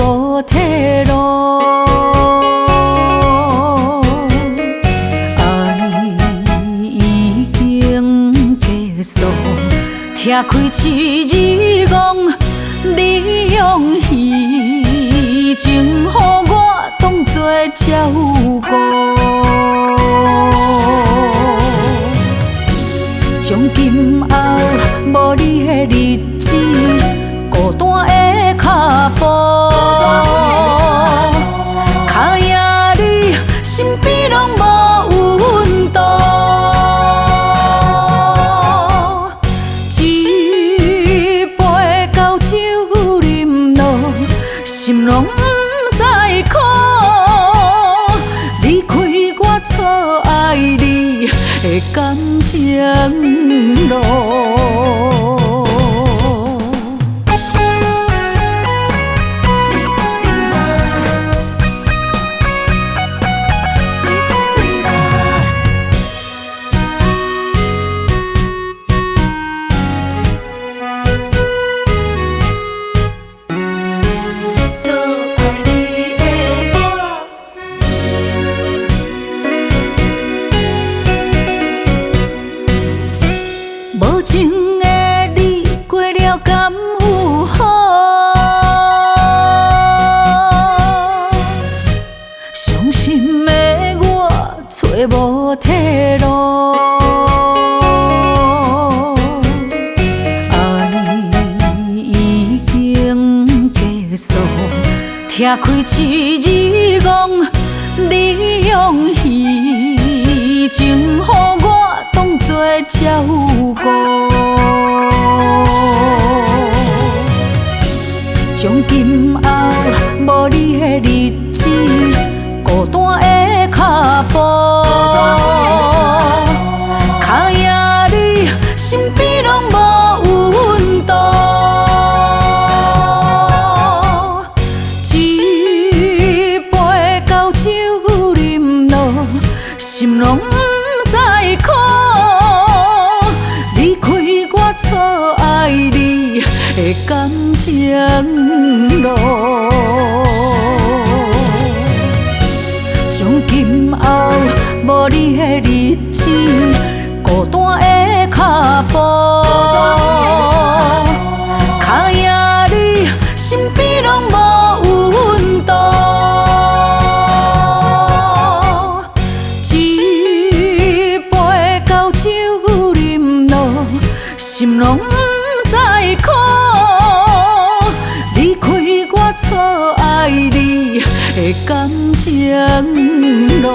无退路。爱已经结束，拆开刺字讲，你用虚情，予我当作照顾。从今后无你的日子，孤单的脚步，脚影里身边拢无温度。一杯高酒饮落，心拢不知苦。离开我错爱你的感情路。无情的你过了敢有好？伤心的我找无退路。爱已经结束，拆开刺字讲，你用虚情，予我当作照顾。从今后无你的日子，孤单的脚步，脚影里身边拢无温度。一杯高酒饮落，心拢不知苦。离开我错爱你的感情路。从今后无你的日子，孤单的脚步，脚影里身边拢无温度。一杯高酒饮落，心拢不知苦。离开我错爱你的感情路。